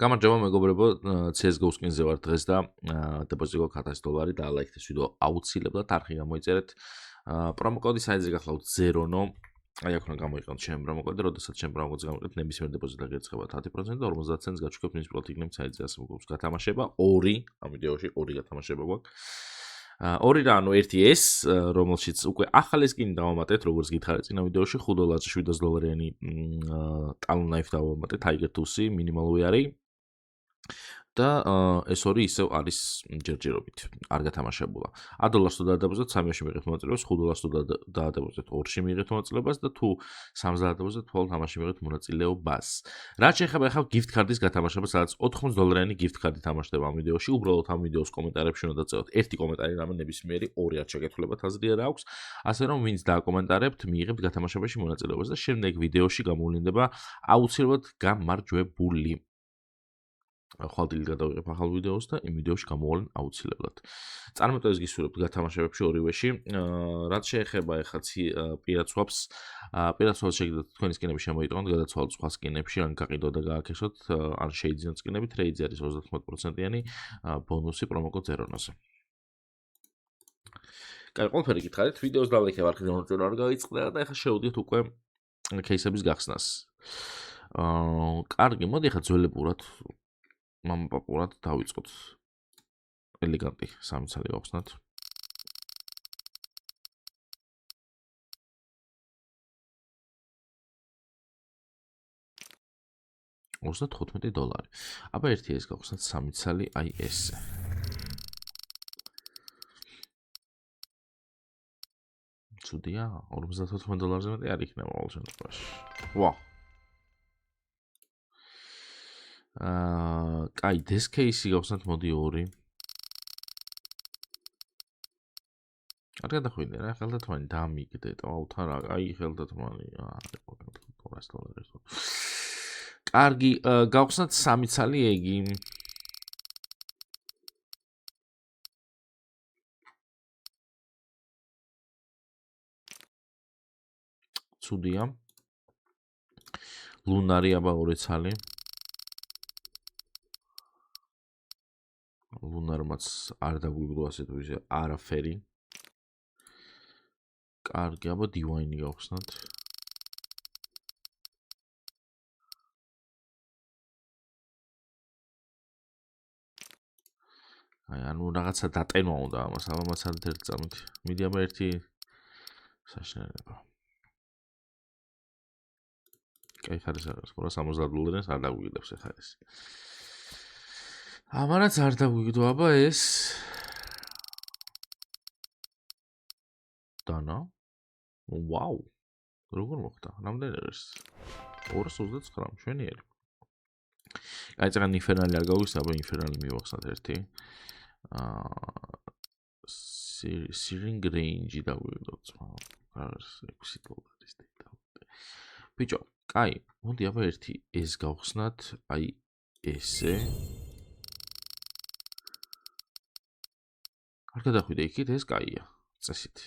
გამარჯობა მეგობრებო, CS:GO-ს კინზე ვარ დღეს და დეპოზიტი გვაქვს $1000 და ლაიქით ვიდეო აუცილებლად არხი გამოიწერეთ. პრომოკოდი საიტზე გახლავთ ზერონო. აი აქ უნდა გამოიყენოთ ჩემი პრომოკოდი, როდესაც ჩემი პრომოკოდს გამოვიყენოთ, ნებისმიერ დეპოზიტზე გერცხება 10% და 50 ცენტს გაჩვენებთ მის იქნებ საიტზე ასე მოგობს გათამაშება 2 ამ ვიდეოში 2 გათამაშება გვაქვს. 2 რა, ანუ ერთი ეს, რომელშიც უკვე ახალი სკინი დავამატეთ, როგორც გითხარით წინა ვიდეოში, $5 $700-იანი ტალონ ნაიფ დავამატეთ, Tiger Tooth-ი მინიმალური არის. და ეს ორი ისევ არის ჯერჯერობით, არ გათამაშებულა. $10 თუ დაადეპოზიტეთ 3-ში მიიღეთ მონაწილეობას, $5 თუ დაადეპოზიტეთ 2-ში მიიღეთ მონაწილეობას და თუ 3-ს დაადეპოზიტეთ მხოლოდ თამაში მიიღეთ მონაწილეობას. რაც შეეხება ახლა gift card-ის გათამაშებას, სადაც $80 gift card-ი თამაშდება ამ ვიდეოში, უბრალოდ ამ ვიდეოს კომენტარებში უნდა დაწევოთ ერთი კომენტარი, რამე ნებისმიერი 2 არ შეგეთვლებათ აზრი არ აქვს, ასე რომ ვინც დააკომენტარებთ, მიიღებთ გათამაშებაში მონაწილეობას და შემდეგ ვიდეოში გამოვლინდება აუცილებლად გამარჯვებული. ხვალდილით გადავიღებ ახალ ვიდეოს და იმ ვიდეოში გამოვალენ აუცილებლად. წარმატებას გისურვებთ გათამაშებებში ორივეში. რაც შეეხება ახლა პირაცვაფს, პირაცვაფს შეგიძლიათ თქვენი სკინები შემოიტანოთ, გადაცვალოთ სხვა სკინებში, ან გაყიდოთ და გააკეშოთ, ან შეიძინოთ სკინები, ტრეიდზე არის 30%-იანი ბონუსი პრომოკოდ ზერონოზე. კაი, ყველაფერი გითხარით, ვიდეოს დავლექებ არქიდან უწევრო არ გაიწყდა და ახლა შევდიოთ უკვე кейსების გახსნას. კარგი, მოდი ახლა ძველებურად მამაპაპურად დავიწყოთ. ელეგანტი სამი ცალი გავხსნათ. $35. აბა ერთი ეს გავხსნათ სამი ცალი, აი ესე. ცუდია, $54-ზე მეტი არ იქნება ყოველ შემთხვევაში. ვა. კაი, this case-ი გავხსნათ მოდი 2. არ გადახვიდე რა, ხელდათმანი დამიგდეთ. აუ თან რა, აი ხელდათმანი. $200. კარგი, გავხსნათ 3 ცალი ეგი. ცუდია. ლუნარი აბა 2 ცალი. ლუნარმაც არ დაგვიგდო ასე თუ ისე არაფერი. კარგი, აბა დივაინი გავხსნათ. აი, ანუ რაღაცა დატენვა უნდა ამას, აბა მაცადეთ ერთ წამით. მიდი აბა ერთი საშინელება. კაი, ხარეს არის, ყურა $60 არ დაგვიგდებს ახლა ეს. ამანაც არ დაგვიგდო, აბა ეს დანა. ვაუ. როგორ მოხდა? რამდენი არის? 229, მშვენიერი. აი, წაღან ინფერნალი არ გავიხსნა, აბა ინფერნალი მივახსნათ ერთი. Searing range დაგვიგდოთ. არის $6 დეიტა. ბიჭო, კაი, მოდი აბა ერთი ეს გავხსნათ, აი ესე. არ გადახვიდე იქით, ეს კაია, წესით.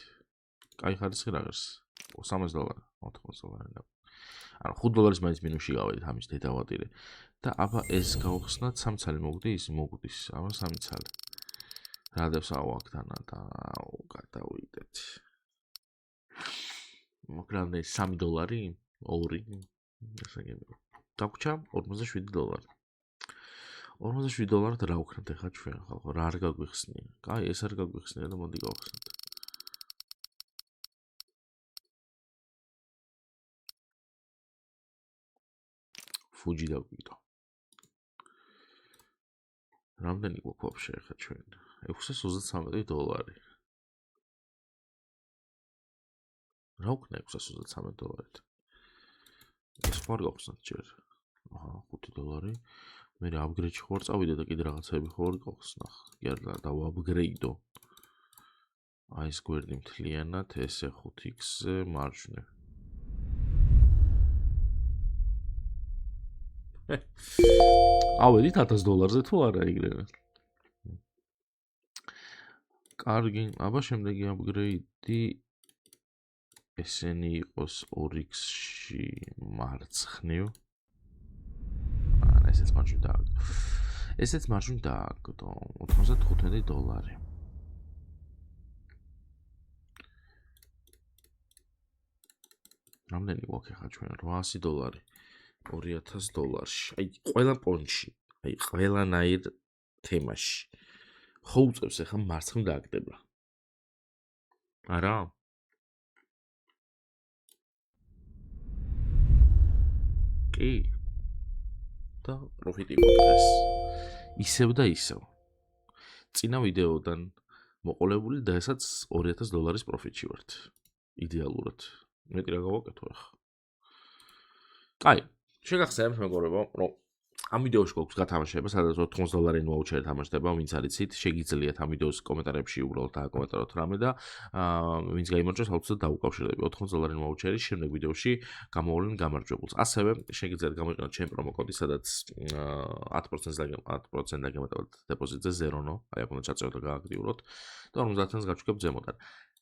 კაი ხარისხი რა არის? $300, $80. ანუ $5 მაინც მინუსში გავედით ამის დედავატირე. და აბა ეს გავხსნათ 3 ცალი მოგდის, მოგდის, აბა 3 ცალი. რადებს ავაქთანა და გადავიდეთ. მოგრამდე $3, 2. ესაგები. დაგვრჩა $47. $47 რა ვქნათ ახლა ჩვენ ხალხო, რა არ გაგვიხსნია. კაი, ეს არ გაგვიხსნია და მოდი გავხსნათ. ფუჯი დაგვიდო. რამდენი გვაქვს ვაფშე ახლა ჩვენ? $633. რა ვქნა $633? ეს ხარ გავხსნათ ჯერ. აჰა, $5. მე აპგრეიდში ხوار წავიდე და კიდე რაღაცები ხوار გავხსნა. კი არა, დავაპგრეიდო. აი ეს გვერდი მთლიანად, ესე 5x-ზე მარჯვნივ. ავედით $1000-ზე თუ არა იგრევე. კარგი, აბა შემდეგი აპგრეიდი ესენი იყოს 2x-ში მარცხნივ. ესეც მარჯვნივ დააგდო. ესეც მარჯვნივ დააგდო $95. რამდენი გვაქვს ახლა ჩვენ $800 $2000. აი ყველა პონჩი, აი ყველანაირ თემაში. ხო უწევს ახლა მარცხნივ დააგდება. არა? კი. და პროფიტი მოგდეს. ისევ და ისევ. წინა ვიდეოდან მოყოლებული და ესაც $2000 პროფიტში ვართ. იდეალურად. მეტი რა გავაკეთო ახლა. კაი, შეგახსენებთ მეგობრებო, რომ ამ ვიდეოში გვაქვს გათამაშება, სადაც $80 ვაუჩერი თამაშდება, ვინც არიცით, შეგიძლიათ ამ ვიდეოს კომენტარებში უბრალოდ დააკომენტაროთ რამე და ვინც გაიმარჯვებს, აუცილებლად დაუკავშირდები $80 ვაუჩერი შემდეგ ვიდეოში გამოვლენ გამარჯვებულს. ასევე შეგიძლიათ გამოიყენოთ ჩემი პრომოკოდი, სადაც 10% დაგემატებათ დეპოზიტზე $0, აი აქ უნდა ჩაწეროთ და გააქტიუროთ და 50%-ს გაჩვენებთ ზემოდან.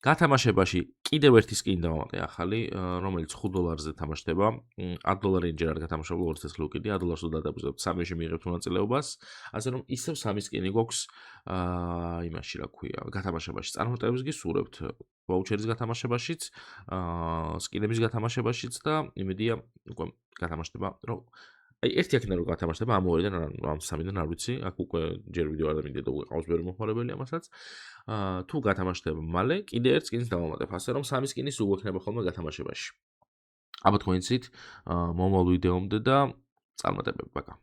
გათამაშებაში კიდევ ერთი სკინი დავამატე ახალი, რომელიც $5-ზე თამაშდება. $10 ჯერ არ გათამაშებულ 2 წელს ლუკიდი, $10-ს დადაბუზებთ 3-ში მიიღებთ მონაწილეობას, ასე რომ ისევ 3 სკინი გვაქვს იმაში რა ქვია, გათამაშებაში. წარმატებებს გისურვებთ ვაუჩერის გათამაშებაშიც, სკინების გათამაშებაშიც და იმედია უკვე გათამაშდება, რომ აი ერთი აქედან რომ გათამაშდება ამ ორიდან ამ სამიდან არ ვიცი, აქ უკვე ჯერ ვიდეო არ მინდა და უყავს ბევრი მოხმარებელი ამასაც. თუ გათამაშდება მალე, კიდე ერთ სკინს დავამატებ, ასე რომ 3 სკინი სულ გვექნება ხოლმე გათამაშებაში. აბა თქვენიცით მომავალ ვიდეომდე და წარმატებები, პაკა.